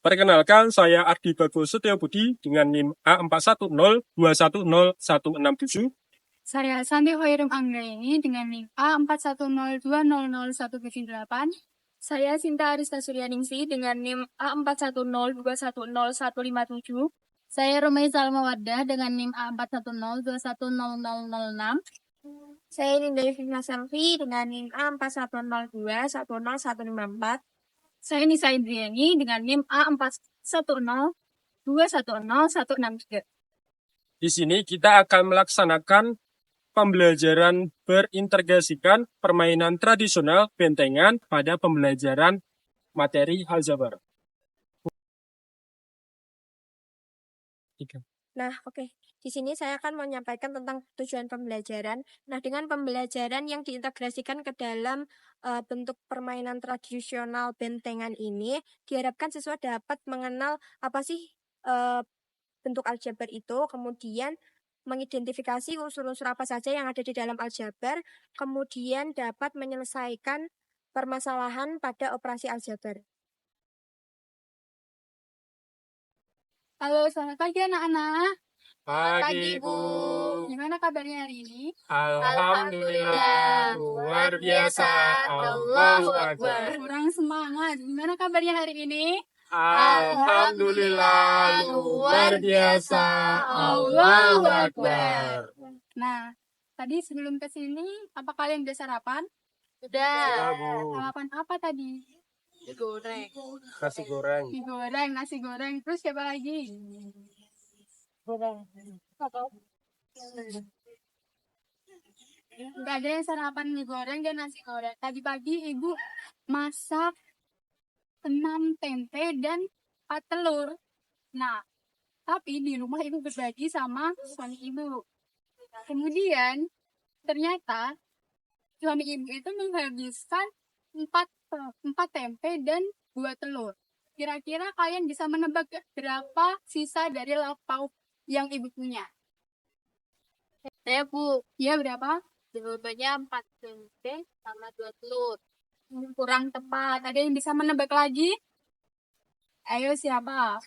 Perkenalkan, saya Ardi Bagus Setiabudi dengan NIM A410210167. Saya Santi Hoirum Anggraini dengan NIM A4102000178. Saya Sinta Arista Suryaningsi dengan NIM A4102100157. Saya Rumai Salma Wardah dengan NIM A4102100006. Saya Linda Yufina Selvi dengan NIM A4102100154. Saya Nisa Indriani dengan NIM A4102100163. Di sini kita akan melaksanakan pembelajaran berintegrasikan permainan tradisional bentengan pada pembelajaran materi aljabar. Nah, oke. Di sini saya akan menyampaikan tentang tujuan pembelajaran. Nah, dengan pembelajaran yang diintegrasikan ke dalam bentuk permainan tradisional bentengan ini, diharapkan siswa dapat mengenal apa sih bentuk aljabar itu, kemudian mengidentifikasi unsur-unsur apa saja yang ada di dalam aljabar, kemudian dapat menyelesaikan permasalahan pada operasi aljabar. Halo, selamat pagi anak-anak. Pagi, Bu. Gimana kabarnya hari ini? Alhamdulillah, luar biasa. Allahu Akbar. Kurang semangat. Gimana kabarnya hari ini? Alhamdulillah, luar biasa. Allahu Akbar. Nah, tadi sebelum ke sini, apa kalian udah sarapan? Ya, Bu. Sarapan apa tadi? Goreng. Nasi goreng. Nasi goreng. Terus siapa lagi? Enggak ada yang sarapan mie goreng dan nasi goreng. Tadi pagi ibu masak 6 tempe dan 4 telur. Nah, tapi di rumah ibu berbagi sama suami ibu. Kemudian, ternyata suami ibu itu menghabiskan 4 tempe dan 2 telur. Kira-kira kalian bisa menebak berapa sisa dari lauk pauk yang ibu punya? Saya, Bu, Ya, berapa? jawabannya 4 tempe sama 2 telur. Kurang tepat. Ada yang bisa menebak lagi? Ayo, siapa?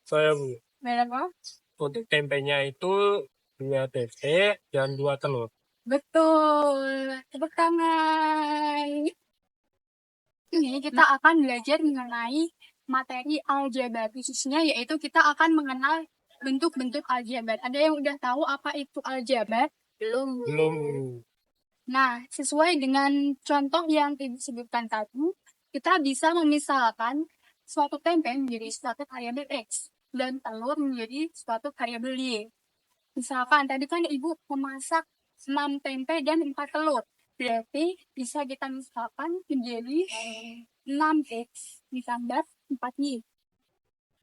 Saya, Bu. Berapa? Untuk tempenya itu 2 tempe dan 2 telur. Betul. Tepuk tangan. Ini kita akan belajar mengenai materi aljabar. Khususnya yaitu kita akan mengenal bentuk-bentuk aljabar. Ada yang udah tahu apa itu aljabar? Belum. Belum. Nah, sesuai dengan contoh yang ibu sebutkan tadi, kita bisa memisalkan suatu tempe menjadi suatu variabel X dan telur menjadi suatu variabel Y. Misalkan tadi kan ibu memasak 6 tempe dan 4 telur. Berarti bisa kita misalkan menjadi 6X ditambah 4Y.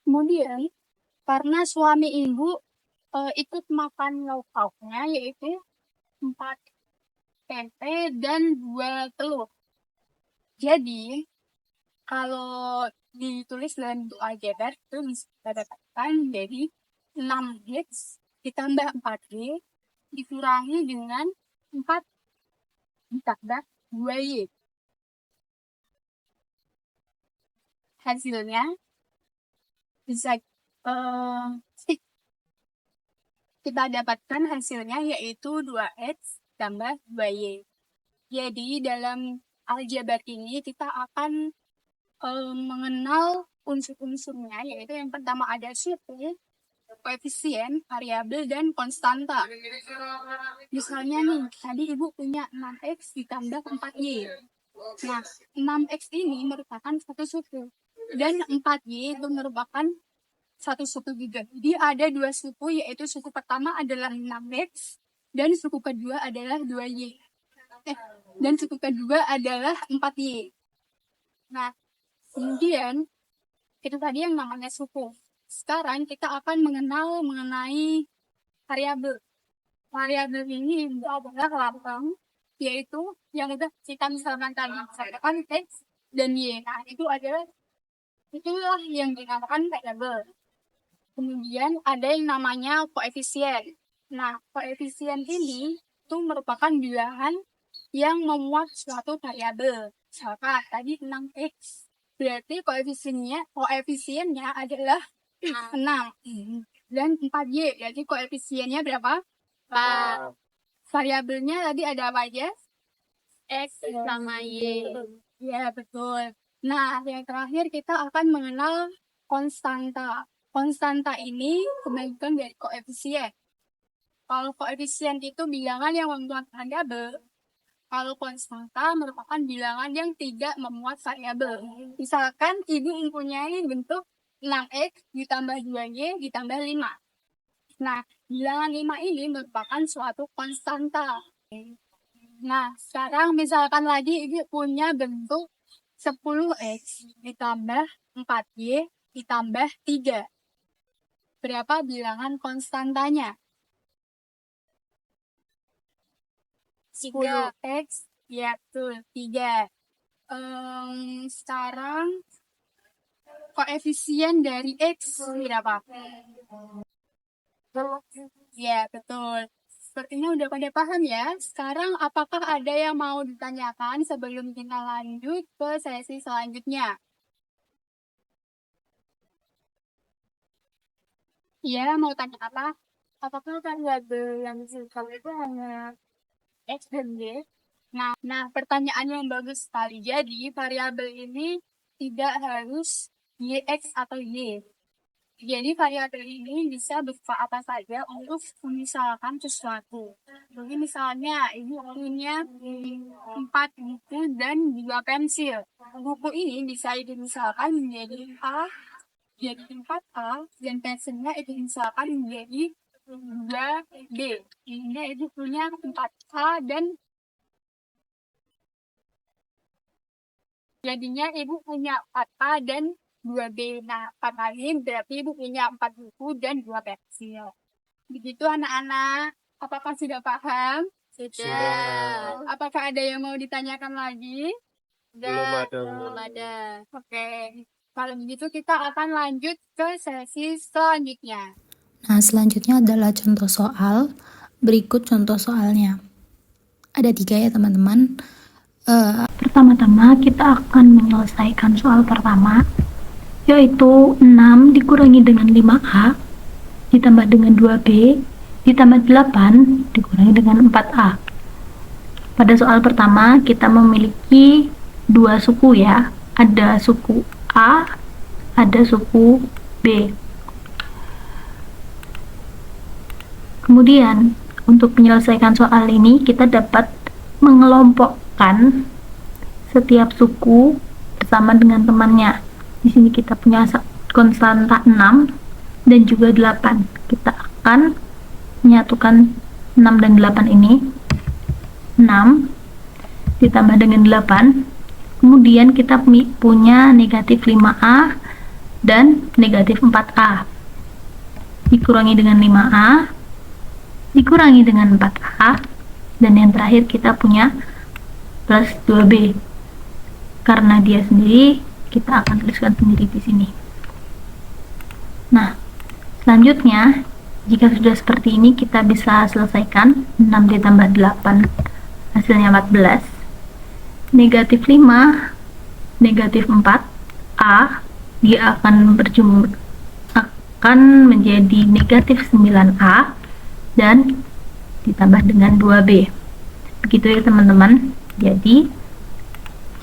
Kemudian, karena suami ibu ikut makan lauk pauknya yaitu 4 tempe dan 2 telur. Jadi, kalau ditulis dalam bentuk aljabar itu bisa kita dapatkan jadi 6X ditambah 4Y dikurangi dengan 4 ditambah 2Y. Hasilnya bisa kita dapatkan hasilnya yaitu 2X tambah 2Y. Jadi dalam aljabar ini kita akan mengenal unsur-unsurnya, yaitu yang pertama ada suku, koefisien, variabel, dan konstanta. Misalnya nih, tadi ibu punya 6X ditambah 4Y. Nah, 6X ini merupakan satu suku, dan 4Y itu merupakan satu suku juga. Jadi ada 2 suku, yaitu suku pertama adalah 6X, dan suku kedua adalah 2Y. Dan suku kedua adalah 4Y. Nah, kemudian itu tadi yang namanya suku. Sekarang kita akan mengenal mengenai variabel. Variabel ini adalah lambang, yaitu yang udah kita misalkan tadi, misalkan X dan Y. Nah, itulah yang dinamakan variabel. Kemudian ada yang namanya koefisien. Nah, koefisien ini itu merupakan bilangan yang memuat suatu variabel. Misalkan tadi 6X Berarti koefisiennya adalah 6. Dan 4Y. Jadi koefisiennya berapa? 4. Variabelnya tadi ada apa aja? X sama Y. Ya, betul. Nah, yang terakhir kita akan mengenal konstanta. Konstanta ini kebalikan dari koefisien. Kalau koefisien itu bilangan yang memuat variabel, kalau konstanta merupakan bilangan yang tidak memuat variabel. Misalkan ibu mempunyai bentuk 6x ditambah 2y ditambah 5. Nah, bilangan 5 ini merupakan suatu konstanta. Nah, sekarang misalkan lagi ibu punya bentuk 10x ditambah 4y ditambah 3. Berapa bilangan konstantanya? 10x, ya betul, 3. Sekarang koefisien dari x berapa? Ya, betul. Sepertinya udah pada paham ya. Sekarang apakah ada yang mau ditanyakan sebelum kita lanjut ke sesi selanjutnya? Ya, mau tanya apa? Apakah variabel yang disebutkan itu hanya X dan Y? Nah, pertanyaan yang bagus sekali. Jadi, variabel ini tidak harus YX atau Y. Jadi, variabel ini bisa berupa apa saja untuk memisalkan sesuatu. Jadi, misalnya, ibu punya 4 buku dan 2 pensil. Buku ini bisa dimisalkan menjadi A, jadi 4A, dan pensilnya itu misalkan menjadi 2B. Ini ibu punya 4A dan jadinya ibu punya 4A dan 2B. Nah, 4 kali berarti ibu punya 4 buku dan 2 pensil. Begitu anak-anak. Apakah sudah paham? Sudah. Apakah ada yang mau ditanyakan lagi? Belum ada. Oke. Kalau begitu kita akan lanjut ke sesi selanjutnya. Nah, selanjutnya adalah contoh soal. Berikut contoh soalnya. Ada 3 ya teman-teman. Pertama-tama kita akan menyelesaikan soal pertama, yaitu 6 dikurangi dengan 5A ditambah dengan 2B ditambah 8 dikurangi dengan 4A. Pada soal pertama kita memiliki 2 suku ya, ada suku A, ada suku B. Kemudian untuk menyelesaikan soal ini kita dapat mengelompokkan setiap suku bersama dengan temannya. Di sini kita punya konstanta 6 dan juga 8. Kita akan menyatukan 6 dan 8 ini. 6 ditambah dengan 8. Kemudian kita punya negatif 5A dan negatif 4A. Dikurangi dengan 5A, dikurangi dengan 4A, dan yang terakhir kita punya plus 2B. Karena dia sendiri, kita akan tuliskan sendiri di sini. Nah, selanjutnya jika sudah seperti ini kita bisa selesaikan. 6 ditambah 8 hasilnya 14. Negatif 5, negatif 4A, dia akan menjadi negatif 9A dan ditambah dengan 2B. Begitu ya teman-teman. Jadi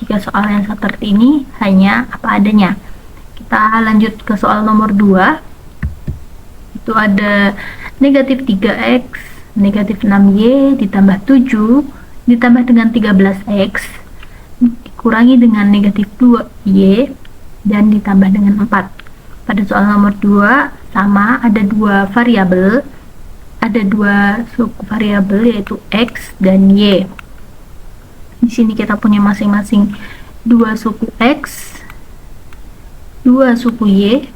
jika soal yang seperti ini hanya apa adanya. Kita lanjut ke soal nomor 2. Itu ada negatif 3x, negatif 6y ditambah 7 ditambah dengan 13x dikurangi dengan negatif 2y dan ditambah dengan 4. Pada soal nomor 2 sama, ada 2 variabel, ada 2 suku variabel yaitu x dan y. Di sini kita punya masing-masing 2 suku x, 2 suku y,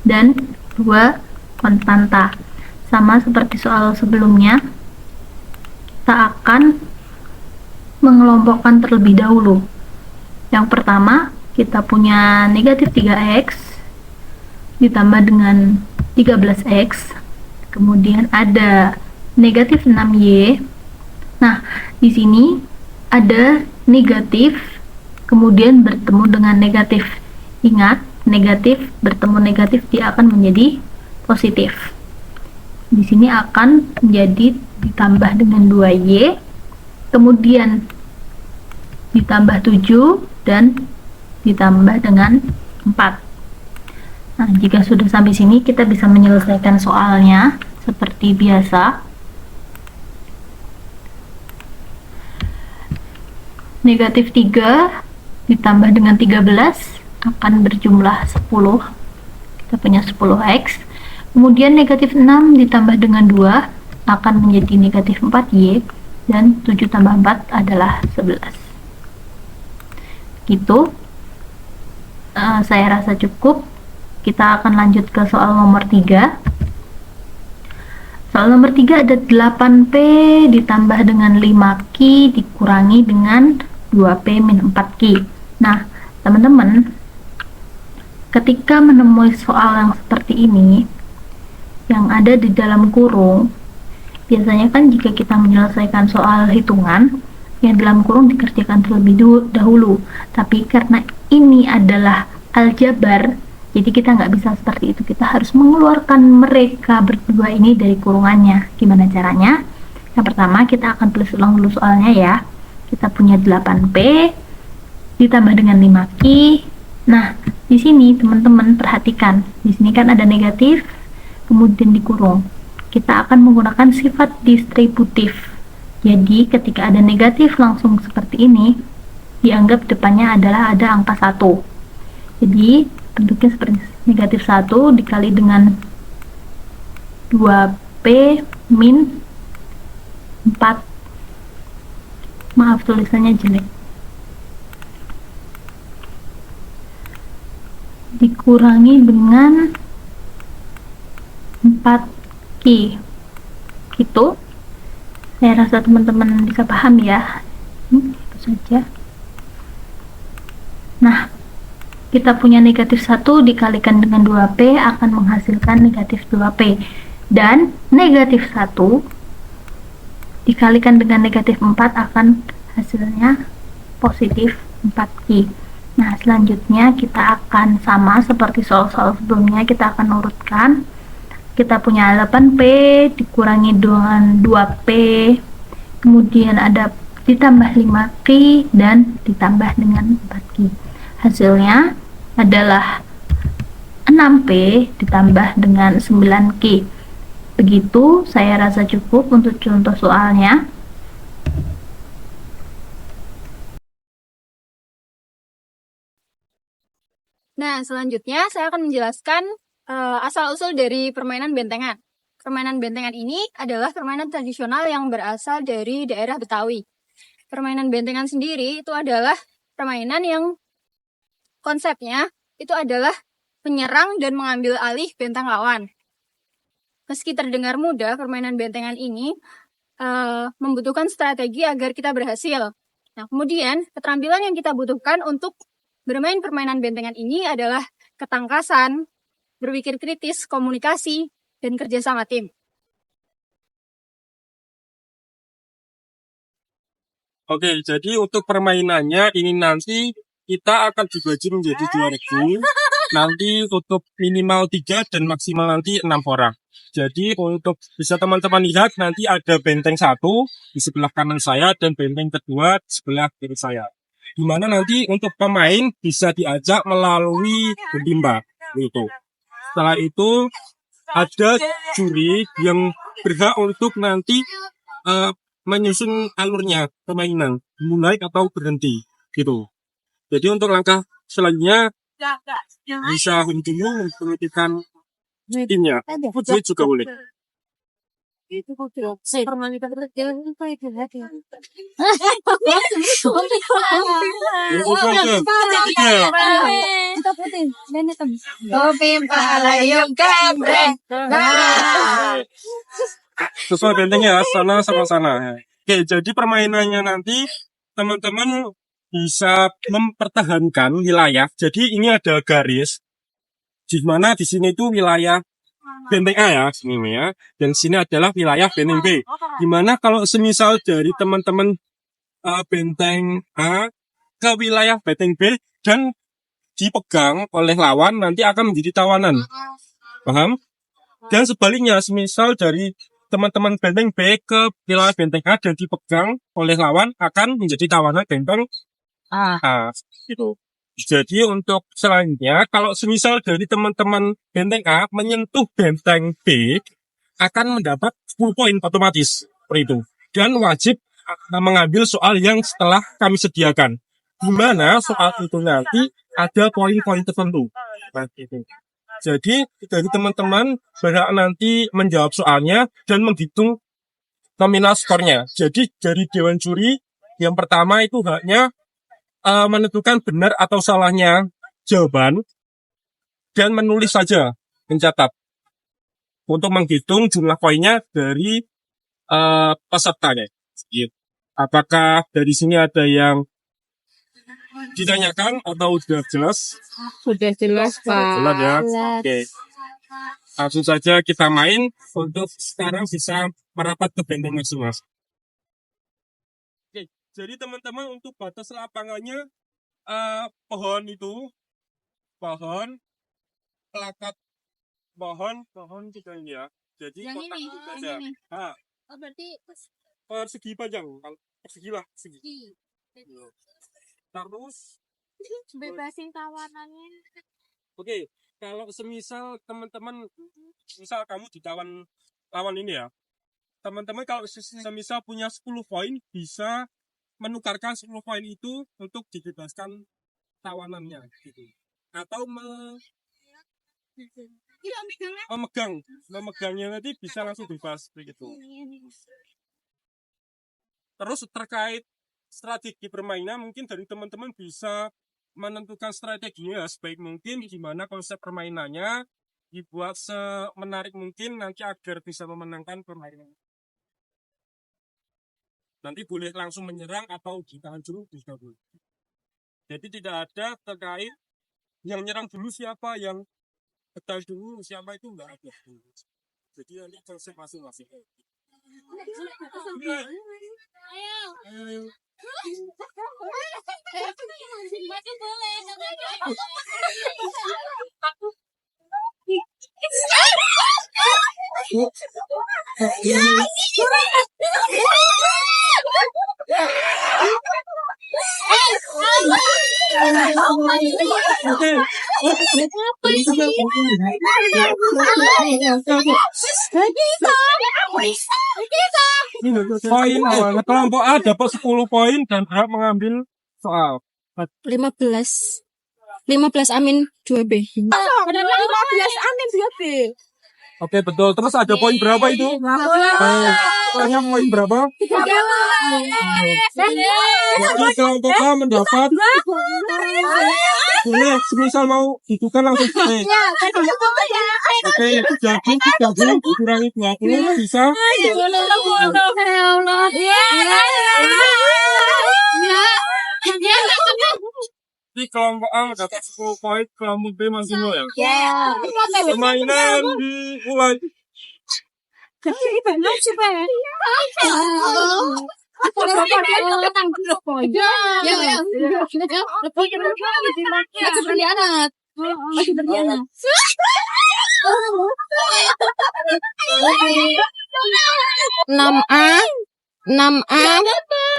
dan 2 konstanta. Sama seperti soal sebelumnya, kita akan mengelompokkan terlebih dahulu. Yang pertama, kita punya negatif 3x ditambah dengan 13x, kemudian ada negatif 6y. Nah, di sini ada negatif kemudian bertemu dengan negatif. Ingat, negatif bertemu negatif dia akan menjadi positif. Di sini akan menjadi ditambah dengan 2Y, kemudian ditambah 7 dan ditambah dengan 4. Nah, jika sudah sampai sini kita bisa menyelesaikan soalnya seperti biasa. Negatif 3 ditambah dengan 13 akan berjumlah 10. Kita punya 10X. Kemudian negatif 6 ditambah dengan 2 akan menjadi negatif 4Y, dan 7 tambah 4 adalah 11. Gitu. Saya rasa cukup. Kita akan lanjut ke soal nomor 3. Soal nomor 3 ada 8P ditambah dengan 5Q dikurangi dengan 2P min 4Q. Nah, teman-teman, ketika menemui soal yang seperti ini, yang ada di dalam kurung, biasanya kan jika kita menyelesaikan soal hitungan, yang dalam kurung dikerjakan terlebih dahulu. Tapi karena ini adalah aljabar, jadi kita nggak bisa seperti itu. Kita harus mengeluarkan mereka berdua ini dari kurungannya. Gimana caranya? Yang pertama, kita akan tulis ulang dulu soalnya ya. Kita punya 8P ditambah dengan 5Q. Nah, di sini teman-teman perhatikan. Di sini kan ada negatif, kemudian dikurung. Kita akan menggunakan sifat distributif. Jadi, ketika ada negatif langsung seperti ini, dianggap depannya adalah ada angka 1. Jadi, bentuknya seperti negatif 1 dikali dengan 2P min 4. Maaf, tulisannya jelek. Dikurangi dengan 4Q. Gitu. Saya rasa teman-teman bisa paham ya. Itu saja. Nah, kita punya negatif 1 dikalikan dengan 2P akan menghasilkan negatif 2P. Dan negatif 1 dikalikan dengan negatif 4 akan hasilnya positif 4Q. Nah, selanjutnya kita akan sama seperti soal-soal sebelumnya, kita akan urutkan. Kita punya 8P dikurangi dengan 2P, kemudian ada ditambah 5Q dan ditambah dengan 4Q. Hasilnya adalah 6P ditambah dengan 9Q. Begitu, saya rasa cukup untuk contoh soalnya. Nah, selanjutnya saya akan menjelaskan asal-usul dari permainan bentengan. Permainan bentengan ini adalah permainan tradisional yang berasal dari daerah Betawi. Permainan bentengan sendiri itu adalah permainan yang konsepnya itu adalah menyerang dan mengambil alih benteng lawan. Meski terdengar mudah, permainan bentengan ini membutuhkan strategi agar kita berhasil. Nah, kemudian keterampilan yang kita butuhkan untuk bermain permainan bentengan ini adalah ketangkasan, berpikir kritis, komunikasi, dan kerja sama tim. Oke, jadi untuk permainannya ini nanti kita akan dibagi menjadi 2 regu. Nanti untuk minimal 3 dan maksimal nanti 6 orang. Jadi untuk bisa teman-teman lihat nanti ada benteng 1 di sebelah kanan saya dan benteng kedua di sebelah kiri saya. Di mana nanti untuk pemain bisa diajak melalui bendimba gitu. Setelah itu ada juri yang berhak untuk nanti menyusun alurnya permainan, mulai atau berhenti gitu. Jadi untuk langkah selanjutnya bisa dulu memperhatikan timnya. Putri juga boleh. Sesuai bentengnya sana sama sana. Oke, jadi permainannya nanti teman-teman bisa mempertahankan wilayah. Jadi ini ada garis di mana di sini itu wilayah benteng A ya, sini ya. Dan sini adalah wilayah benteng B. Di mana kalau semisal dari teman-teman benteng A ke wilayah benteng B dan dipegang oleh lawan nanti akan menjadi tawanan. Paham? Dan sebaliknya, semisal dari teman-teman benteng B ke wilayah benteng A dan dipegang oleh lawan akan menjadi tawanan benteng A. Gitu. Jadi untuk selanjutnya, kalau semisal dari teman-teman benteng A menyentuh benteng B, akan mendapat 10 poin otomatis. Seperti itu. Dan wajib mengambil soal yang setelah kami sediakan. Di mana soal itu nanti ada poin-poin tertentu. Nah, gitu. Jadi dari teman-teman berhak nanti menjawab soalnya dan menghitung nominal skornya. Jadi dari Dewan Juri yang pertama itu haknya menentukan benar atau salahnya jawaban dan menulis saja, mencatat untuk menghitung jumlah poinnya dari pesertanya. Gitu. Apakah dari sini ada yang ditanyakan atau sudah jelas? Sudah jelas, Pak. Jelas ya. Oke. Langsung saja kita main untuk sekarang bisa merapat ke benteng masing-masing. Oke, jadi teman-teman untuk batas lapangannya pohon itu, pohon, plakat pohon kita ini ya. Jadi Yang kotak ini, juga yang ada. ini. Nah, Oh, berarti persegi panjang, persegi lah, persegi. Terus, bebasin tawanannya. oke, kalau semisal teman-teman, misal kamu ditawan lawan ini ya, teman-teman kalau semisal punya 10 poin, bisa menukarkan 10 poin itu untuk dibebaskan tawanannya, gitu. Atau memegangnya nanti bisa langsung bebas, begitu. Terus terkait strategi permainan, mungkin dari teman-teman bisa menentukan strateginya sebaik mungkin, gimana konsep permainannya dibuat semenarik mungkin nanti agar bisa memenangkan permainan. Nanti boleh langsung menyerang atau ditahan dulu, bisa boleh. Jadi tidak ada terkait yang nyerang dulu siapa, yang bertahan dulu siapa, itu enggak ada. Jadi nanti konsep masing-masing. Ayo. Poin kelompok A dapat 10 poin dan berhak mengambil soal. 15 amin 2B. Benar 15 amin 2B. Oke, betul. Terus ada poin berapa itu? Poinnya poin berapa? Jadi kelompok A mendapat boleh semisal mau ditukar langsung boleh. Oke, jadi 30 dikurangi 20 bisa. Jadi kelompok A mendapat 10 poin, kelompok B masih 0 ya. Permainan dimulai.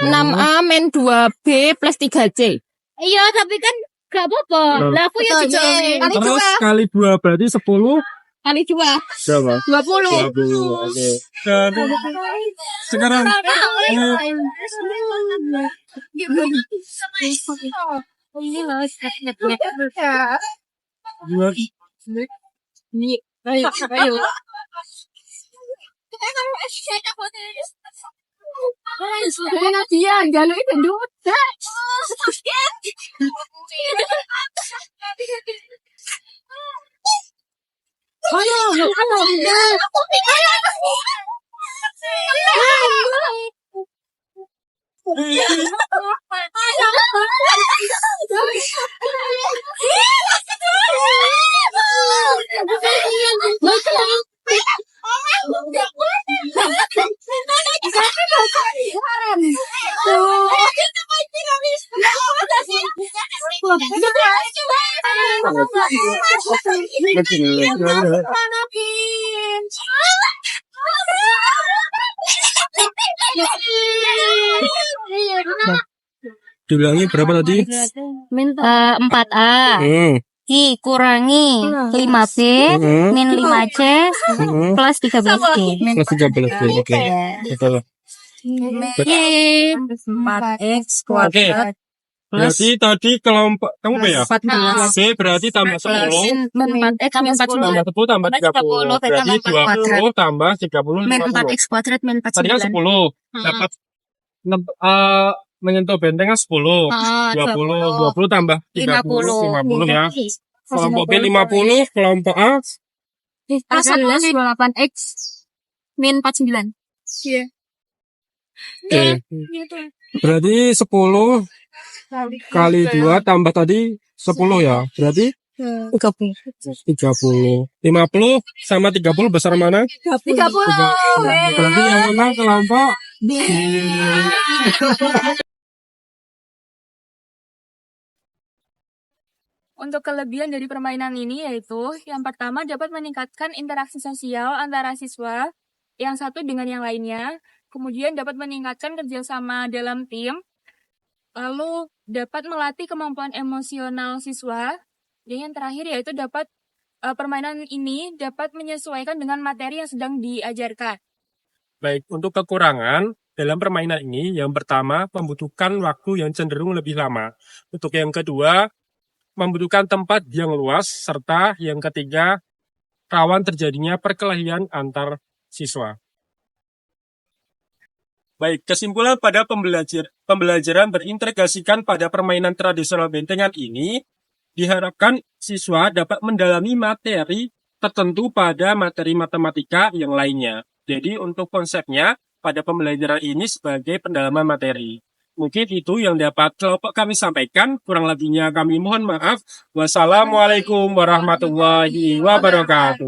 Enam A min 2B plus 3C. Iya, tapi kan gak apa-apa. Lah aku ya dijawab. Terus kali 2 berarti 10. Kali 2. Berapa? 20. 20. Oke. Dan sekarang Ini loh, Ayo. Dia jalur itu Diulangi berapa tadi? 4A dikurangi 5B min 5C plus 13B. Plus 13. Oke. Betul. 4X Oke. Berarti tadi kelompok kamu B ya? 14 B berarti tambah 10 min 4X min 40 tambah 10 tambah 30. Berarti 20 tambah 30 min 50. 4X kuadrat min Tadi kan 10. 49. Dapat menyentuh bentengan 10. 20 tambah 30 50 ya. Kelompok B 50, kelompok A 11 28X min 49. Iya. Oke. Berarti 10 kali 2 tambah tadi 10 ya. Berarti 30. 50 sama 30 besar mana? 30. Berarti yang menang kelompok B. Untuk kelebihan dari permainan ini yaitu yang pertama dapat meningkatkan interaksi sosial antara siswa yang satu dengan yang lainnya, kemudian dapat meningkatkan kerjasama dalam tim, lalu dapat melatih kemampuan emosional siswa, dan yang terakhir yaitu dapat permainan ini dapat menyesuaikan dengan materi yang sedang diajarkan. Baik, untuk kekurangan dalam permainan ini, yang pertama membutuhkan waktu yang cenderung lebih lama. Untuk yang kedua, membutuhkan tempat yang luas, serta yang ketiga, rawan terjadinya perkelahian antar siswa. Baik, kesimpulan pada pembelajaran berintegrasikan pada permainan tradisional bentengan ini, diharapkan siswa dapat mendalami materi tertentu pada materi matematika yang lainnya. Jadi untuk konsepnya pada pembelajaran ini sebagai pendalaman materi. Mungkin itu yang dapat kelompok kami sampaikan. Kurang lebihnya kami mohon maaf. Wassalamualaikum warahmatullahi wabarakatuh.